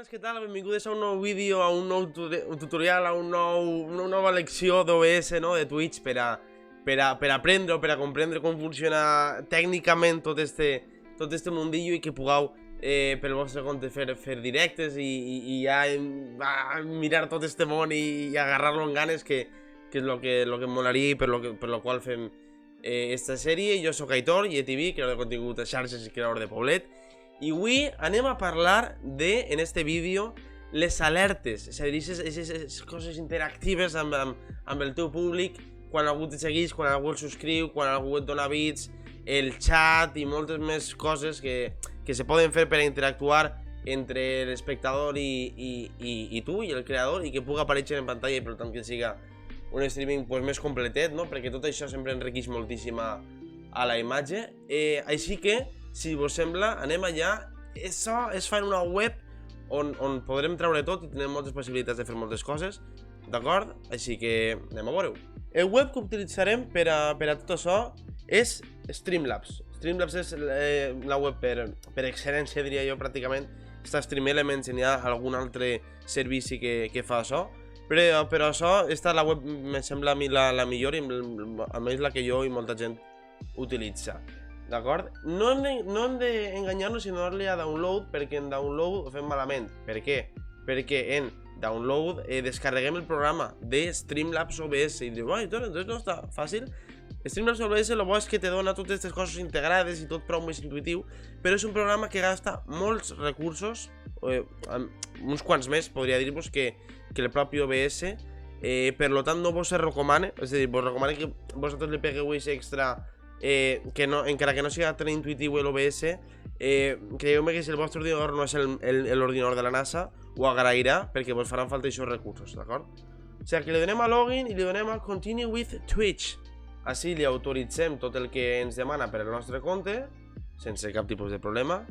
bones, què tal? Benvingudes a un nou vídeo, a un nou tutorial, a una nova lecció d'OBS, no? De Twitch per aprendre o per a comprendre com funciona tècnicament tot este mundillo i que pugueu pel vostre compte fer directes i ja mirar tot este món i agarrar-lo en ganes, que és lo que em molaria i per lo qual fem esta sèrie. Jo soc Aitor, YETV, creador de contingut a xarxes i creador de Poblet. I avui anem a parlar en este vídeo, les alertes, és a dir, aquestes coses interactives amb el teu públic, quan algú te segueix, quan algú el subscriu, quan algú et dona bits, el chat i moltes més coses que se poden fer per a interactuar entre l'espectador i tu, i el creador, i que pugui aparèixer en pantalla i per tant que siga un streaming més completet, no? Perquè tot això sempre enriqueix moltíssim a la imatge. Així que, si vos sembla, anem allà. Això es fa en una web on podrem treure tot i tenim moltes possibilitats de fer moltes coses, d'acord? Així que anem a veure-ho. El web que utilitzarem per a tot això és Streamlabs. Streamlabs és la web per excel·lència, diria jo, pràcticament. Està StreamElements, n'hi ha algun altre servici que fa això. Però això, esta és la web, me sembla a mi la millor, i almenys la que jo i molta gent utilitza. D'acord? No hem d'enganyar-nos i donar-li a download, perquè en download ho fem malament. Per què? Perquè en download descarreguem el programa de Streamlabs OBS i diu, entonces no està fàcil. Streamlabs OBS lo bo és que te dona totes aquestes coses integrades i tot prou més intuitiu, però és un programa que gasta molts recursos, uns quants més, podria dir-vos, que el propi OBS. Per tant no vos se recomana, és a dir, vos recomana que vosaltres li pegueu aquest extra, encara que no sigui tan intuitiu l'OBS. Creieu-me que si el vostre ordinador no és l'ordinador de la NASA, ho agrairà, perquè vos faran falta aquests recursos, d'acord? O sigui, que li donem a login i li donem a continue with Twitch. Així li autoritzem tot el que ens demana per al nostre compte, sense cap tipus de problema,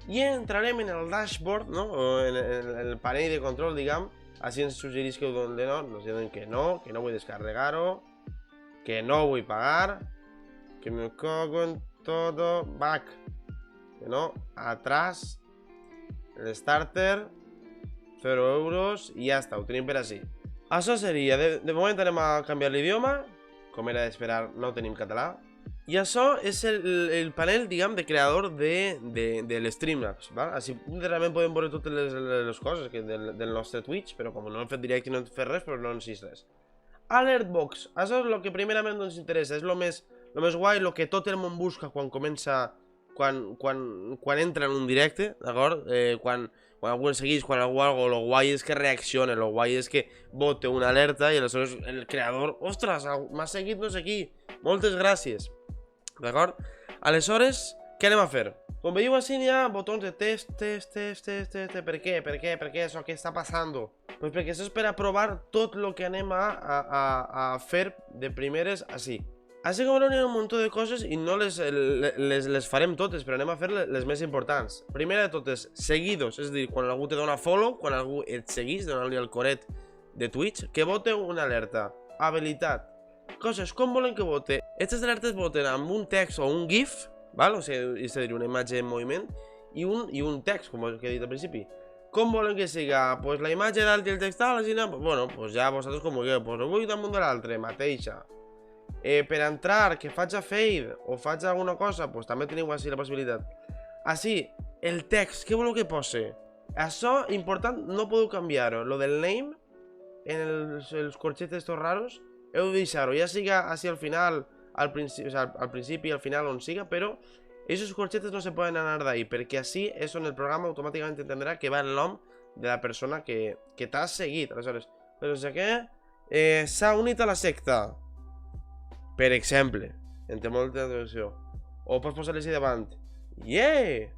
i entrarem en el dashboard, no? O en el panell de control, diguem. Així ens suggereix que ho donem, nos diuen que no vull descarregar-ho, que no vull pagar, que me cago en todo, back, que no, atrás, el starter, 0 euros i ja està, ho tenim per així. Això seria, de moment anem a canviar l'idioma, com era d'esperar no tenim català, i això és el panel, diguem, de creador de l'Streamlabs, val? Així realment podem veure totes les coses del nostre Twitch, però com no hem fet directe i no hem fet res, però no ens és res. Alertbox, això és el que primerament ens interessa, és el més guai, el que tot el món busca quan comença, quan entra en un directe, d'acord? Quan algú ens segueix, quan algú algo, lo guai és que reacciona, lo guai és que bote una alerta i aleshores el creador, ostres, m'ha seguit no sé qui, moltes gràcies, d'acord? Aleshores, què anem a fer? Com veieu així hi ha botons de test, per què, això, què està passant? Pues perquè això és per a provar tot el que anem a fer de primeres així. Així com hi ha un munt de coses i no les farem totes, però anem a fer les més importants. Primera de totes, seguidos, és a dir, quan algú te dona follow, quan algú et segueix, donant-li el coret de Twitch, que vote una alerta. Habilitat. Coses, com volen que vote? Aquestes alertes voten amb un text o un GIF, val? O sigui, és a dir, una imatge en moviment, i un text, com he dit al principi. Com volen que siga? Pues la imatge dalt i el text dalt, bueno, pues ja vosaltres com vulgueu, pues ho vull damunt de l'altre, mateixa. Per entrar, que faig a fade o faig alguna cosa, pues també teniu així la possibilitat. Així, el text, què voleu que posi? Això, important, no podeu canviar-ho. Lo del name, en els corxets estos raros, heu de deixar-ho, ja siga així al final, al principi i al final on siga, però aquests corxetes no se poden anar d'ahí, perquè així és on el programa automàticament entendrà que va el nom de la persona que t'ha seguit. Aleshores, però no sé què, s'ha unit a la secta, per exemple, entre molta atenció, o pots posar-li així davant, yeah,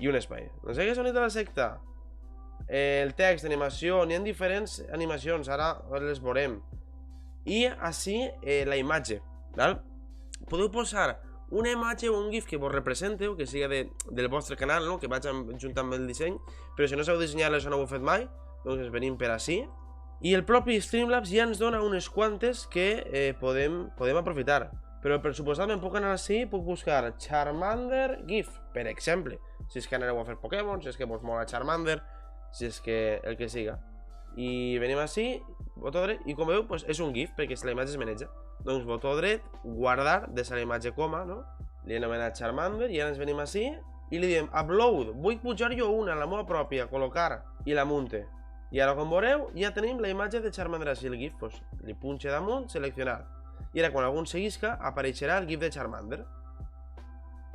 i un espai, no sé què s'ha unit a la secta. El text, animació, n'hi ha diferents animacions, ara les veurem. I així la imatge, val? Podeu posar una imatge o un GIF que vos representeu, que siga del vostre canal, no? Que vaig junt amb el disseny, però si no sabeu dissenyar això no ho heu fet mai, doncs venim per així. I el propi Streamlabs ja ens dona unes quantes que podem aprofitar. Però per suposat me'n puc anar així, puc buscar Charmander GIF, per exemple. Si és que aneu a fer Pokémon, si és que vos mola Charmander, si és que el que siga. I venim així, botó dret, i com veieu, és un GIF, perquè la imatge es maneja. Doncs botó dret, guardar, deixar la imatge coma, no? Li he anomenat Charmander, i ara ens venim així, i li diem upload, vull pujar jo una, la meva pròpia, col·locar, i la munte. I ara, com veureu, ja tenim la imatge de Charmander així, el GIF, li punxe damunt, seleccionar. I ara, quan algú seguisca, apareixerà el GIF de Charmander.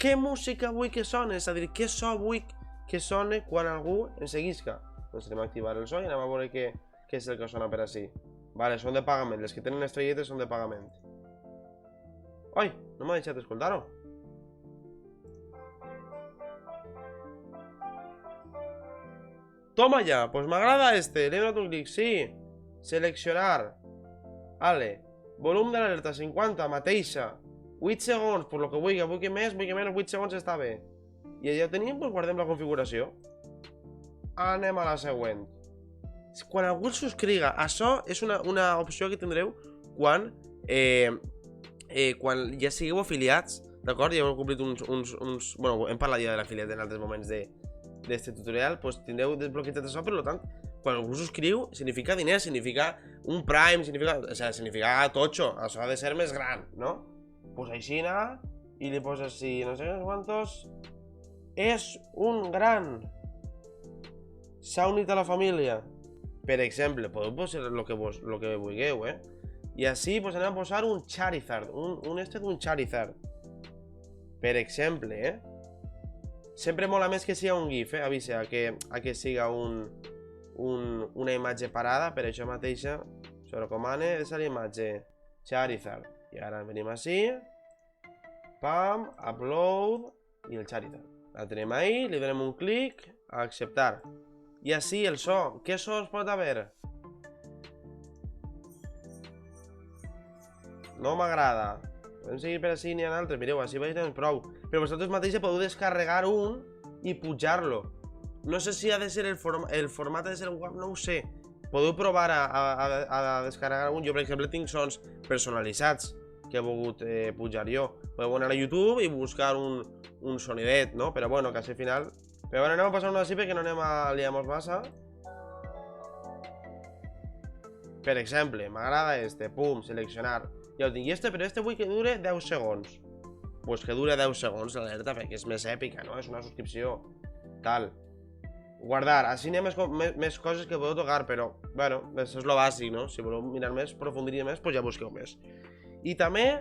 Què música vull que soni? És a dir, què so vull que soni quan algú ens seguisca? Doncs anem a activar el so i anem a veure què és el que sona per així. Vale, són de pagament, les que tenen estrelletes són de pagament. Oi, no m'ha deixat escoltar-ho. Toma ja, pues m'agrada este, le he donat un clic, sí. Seleccionar. Vale, volum de l'alerta 50, mateixa. 8 segons, per lo que vull que més, vull que menys, 8 segons està bé. I ja ho tenim, doncs guardem la configuració. Anem a la següent. Quan algú es subscriga, això és una opció que tindreu quan ja sigueu afiliats, d'acord? Ja heu complit bueno, hem parlat ja de l'afiliat en altres moments d'este tutorial, doncs tindreu desbloquejat això, per tant, quan algú subscriu, significa diners, significa un Prime, significa totxo, això ha de ser més gran, no? Pues així anar, i li poses així, no sé quantos, és un gran, s'ha unit a la família. Per exemple, podeu posar el que vulgueu, I així anem a posar un Charizard, un Charizard. Per exemple, Sempre mola més que sigui un GIF, avisa, a que siga una imatge parada, per això mateixa se recomana deixar la imatge Charizard. I ara venim així, pam, upload, i el Charizard. La tenim ahí, li donem un clic, a acceptar. I així el so. Què so es pot haver? No m'agrada. Podem seguir per així, n'hi ha altres. Mireu, així veig tenen prou. Però vosaltres mateixos podeu descarregar un i pujar-lo. No sé si ha de ser el format ha de ser web, no ho sé. Podeu provar a descarregar un. Jo, per exemple, tinc sons personalitzats que he volgut pujar jo. Podeu anar a YouTube i buscar un sonidet, no? Però bueno, quasi al final... Però bueno, anem a passar-ho així perquè no anem a liar-nos massa. Per exemple, m'agrada este, pum, seleccionar. Ja ho tinc, i este, però este vull que dure 10 segons. Pues que dure 10 segons l'alerta perquè és més èpica, no? És una subscripció. Tal. Guardar, així n'hi ha més coses que podeu tocar, però, bueno, això és lo bàsic, no? Si voleu mirar més, aprofundir més, doncs ja busqueu més. I també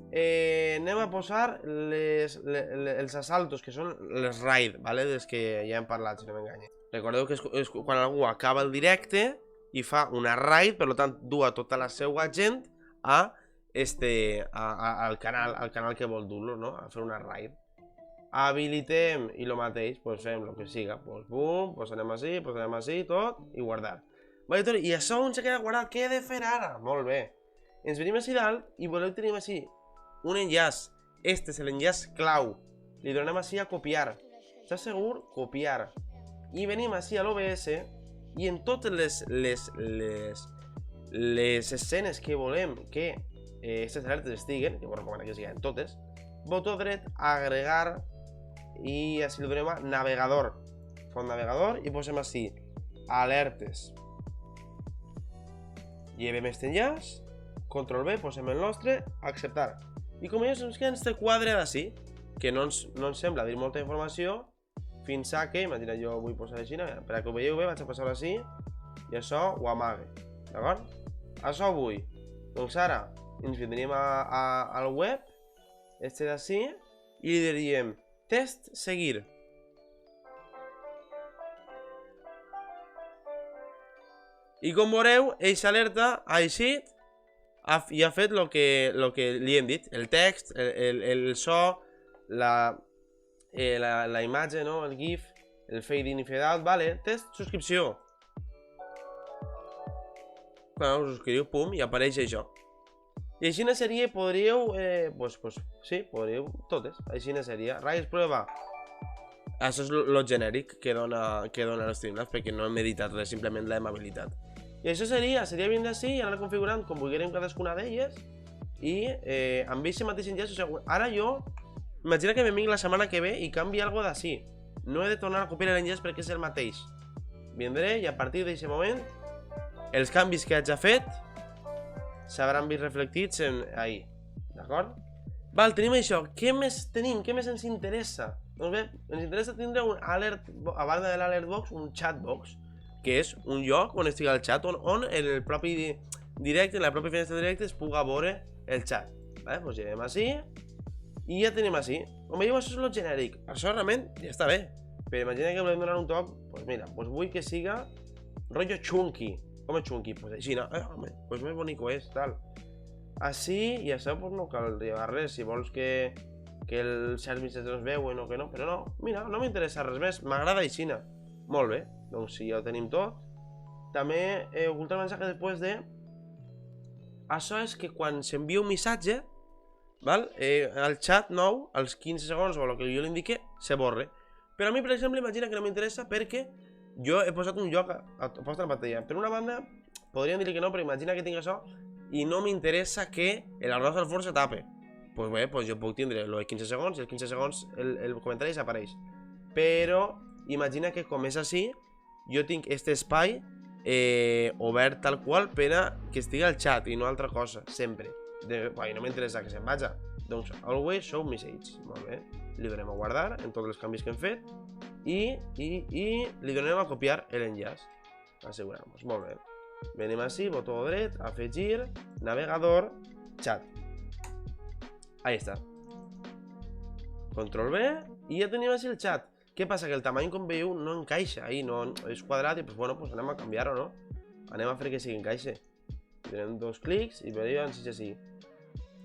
anem a posar els assaltos, que són les raid, ¿vale? Des que ja hem parlat, si no m'enganya. Recordeu que és quan algú acaba el directe i fa una raid, per tant, du a tota la seva gent al canal que vol dur-lo, no? A fer una raid. Habilitem i lo mateix, doncs fem el que siga. Doncs bum, doncs anem així, tot, i guardar. I això on se queda guardat, què he de fer ara? Molt bé. Ens venim així dalt i voleu tenir així un enllaç. Este és l'enllaç clau. Li donem així a copiar. ¿Estàs segur? Copiar. I venim així a l'OBS i en totes les escenes que volem que aquestes alertes estiguen, que vos recomano que siguin totes, botó dret, agregar, i així li donem a navegador. Font navegador i posem així alertes. Llevem este enllaç, control B, posem el nostre, acceptar. I com veus ens queda este quadre d'ací, que no ens sembla dir molta informació, fins a que, imagina, jo vull posar així, per a que ho veieu bé, vaig a passar-ho així, i això ho amague, d'acord? Això vull. Doncs ara ens vindríem al web, este d'ací, i li diríem test seguir. I com veureu, eixa alerta ha eixit i ha fet el que li hem dit, el text, el so, la imatge, no? El GIF, el fade in i fade out, vale, test, subscripció. Quan us subscriu, pum, i apareix això. I així seria, podríeu, sí, podríeu totes, així seria. Rise prueba. Això és el genèric que dona l'Streamlabs, perquè no hem editat res, simplement l'hem habilitat. I això seria ben d'ací i anar configurant com vulguem cadascuna d'elles i amb aquest mateix enllaç, ara jo, imagina que me vinc la setmana que ve i canvi alguna d'ací. No he de tornar a copiar l'enllaç perquè és el mateix. vindré i a partir d'aquest moment els canvis que haig fet s'hauran vist reflectits ahí, d'acord? Val, tenim això. Què més tenim? Què més ens interessa? Doncs bé, ens interessa tindre un alert, a banda de l'alert box, un chat box, que és un lloc on estigui el chat, on en el propi directe, en la pròpia finestra directa, es puga veure el chat. Vale, doncs llevem així i ja tenim així. Com veieu, això és el genèric. Això realment ja està bé. Però imagina que volem donar un toc, doncs mira, doncs vull que siga rotllo chunky. Com és chunky? Doncs així, no? Home, doncs més bonico és, tal. Així, i això doncs no cal llevar res. Si vols que els certs missatges no es veuen o que no, però no, mira, no m'interessa res més, m'agrada aixina. Molt bé, doncs si ja ho tenim tot. També ocultar el missatge després de... Això és que quan s'envia un missatge, val? El xat nou, als 15 segons o el que jo li indique, se borre. Però a mi, per exemple, imagina que no m'interessa perquè jo he posat un lloc a posta a la pantalla. Per una banda, podríem dir que no, però imagina que tinc això i no m'interessa que l'arròs al forn se tape. Doncs bé, doncs jo puc tindre els 15 segons i els 15 segons el comentari desapareix. Però imagina que com és així, jo tinc aquest espai obert tal qual per a que estigui al xat i no altra cosa, sempre. No m'interessa que se'n vaja. Doncs always show message. Molt bé. Li donem a guardar en tots els canvis que hem fet i li donem a copiar l'enllaç. Assegurar-nos. Molt bé. Venim així, botó dret, afegir, navegador, chat. Ahí està. Control B i ja tenim així el chat. Què passa? Que el tamany, com veieu, no encaixa ahí, no és quadrat i doncs, bueno, pues anem a canviar-ho, no? Anem a fer que sigui encaixe. Tenim dos clics i veieu si és així.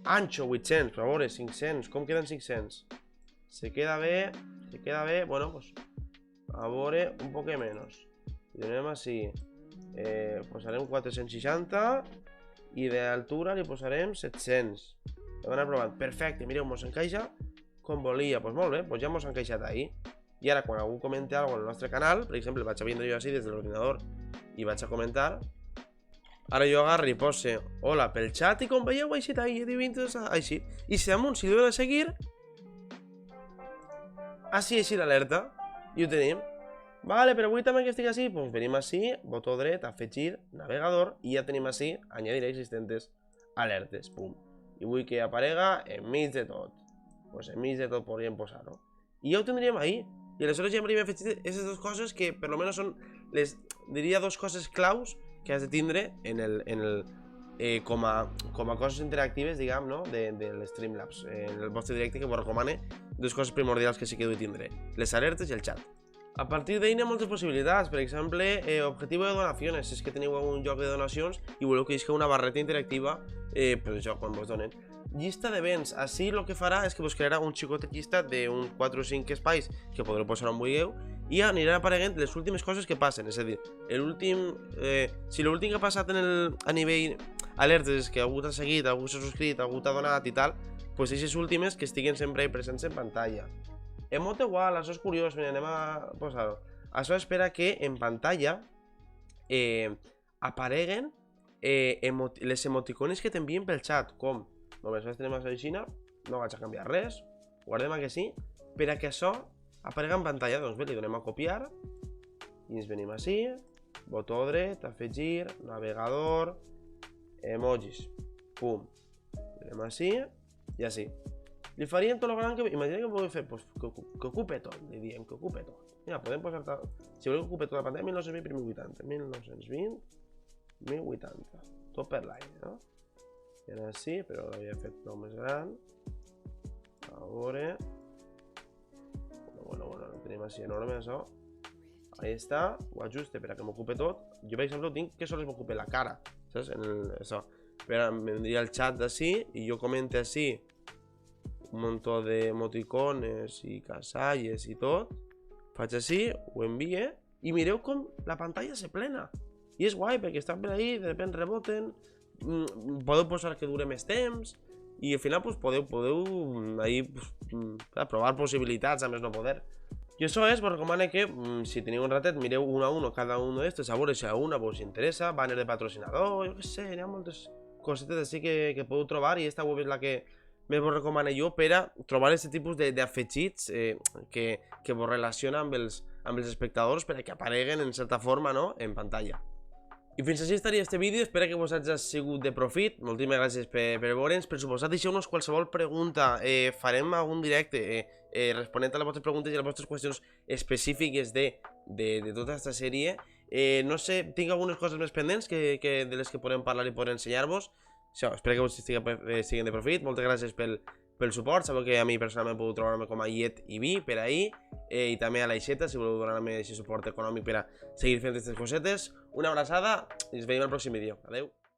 Ancho, 800, per veure, 500, com queden 500? Se queda bé, bueno, pues a veure, un poc menys. I donem així, posarem 460 i d'altura li posarem 700. Hem anat provant, perfecte, mireu, mos encaixa com volia, doncs molt bé, doncs ja mos ha encaixat ahí. I ara quan algú comenta alguna cosa en el nostre canal, per exemple, vaig a vindre jo així des de l'ordinador i vaig a comentar, ara jo agarro i pose hola pel xat i com veieu així, així. I si damunt, si li dono a seguir, així l'alerta, i ho tenim. Vale, però vull també que estigui així, doncs venim així, botó dret, afegir, navegador, i ja tenim així, añadir existentes alertes, pum. I vull que aparega enmig de tot. Doncs enmig de tot podríem posar-ho. I ja ho tindríem ahí. I aleshores ja hauríem afegit aquestes dues coses que per almenys són les, diria, dues coses claus que has de tindre com a coses interactives, diguem, no? de les Streamlabs. En el vostre directe que vos recomane dues coses primordials que sí que heu de tindre. Les alertes i el xat. A partir d'ahí hi ha moltes possibilitats. Per exemple, objectiu de donacions. Si és que teniu un lloc de donacions i voleu que hi hagi una barreta interactiva, per això, quan vos donen. Llista de béns. Així el que farà és que vos crearà un xicotet llistat d'un 4 o 5 espais que podreu posar on vulgueu i aniran apareguent les últimes coses que passen. És a dir, si l'últim que ha passat a nivell alertes és que algú t'ha seguit, algú s'ha subscrit, algú t'ha donat i tal, doncs aquestes últimes que estiguen sempre presents en pantalla. Emote igual, això és curiós, mira, anem a posar-ho. Això espera que en pantalla apareguen les emoticones que t'envien pel xat, com només tenim a la Xina, no vaig a canviar res, guardem que sí, per a que això aparega en pantalla. Doncs bé, li donem a copiar i ens venim així, botó dret, afegir, navegador, emojis, pum, donem així i així. Li faríem tot el gran que... Imagina que podem fer, pues, que ocupe tot, li diem que ocupe tot. Mira, podem posar... Si voleu que ocupe tota la pantalla, 1920 per 1080, 1920, 1080, tot per l'any, no? I ara sí, però l'havia fet prou més gran. A veure... Bueno, no tenim així enorme, això. Ahí està, ho ajuste per a que m'ocupe tot. Jo, per exemple, tinc que sols m'ocupe la cara, saps? Això. Però em vendria el xat d'ací i jo comente així un muntó d'emoticones i casalles i tot. Faig així, ho envie i mireu com la pantalla se plena. I és guai perquè estan per ahí, de repente reboten, podeu posar que dure més temps i al final pues, podeu ahí, provar possibilitats a més no poder. I això és, vos recomano que si teniu un ratet mireu un a un cada un d'estos, a veure si a una vos interessa, banner de patrocinador, jo què sé, hi ha moltes cosetes així que podeu trobar i esta web és la que més vos recomano jo per a trobar aquest tipus d'afegits que vos relaciona amb amb els espectadors per a que apareguen en certa forma, no?, en pantalla. I fins així estaria este vídeo, espero que vos hagi sigut de profit, moltíssimes gràcies per veure'ns, per suposat deixeu-nos qualsevol pregunta, farem algun directe responent a les vostres preguntes i a les vostres qüestions específiques de tota aquesta sèrie. No sé, tinc algunes coses més pendents de les que podem parlar i podrem ensenyar-vos. Això, espero que vos siguin de profit, moltes gràcies pel suport, sabeu que a mi personalment podeu trobar-me com a Llet i Vi per ahir, i també a l'Aixeta si voleu donar-me aquest suport econòmic per a seguir fent aquestes cosetes. Una abraçada i ens veiem al pròxim vídeo. Adeu.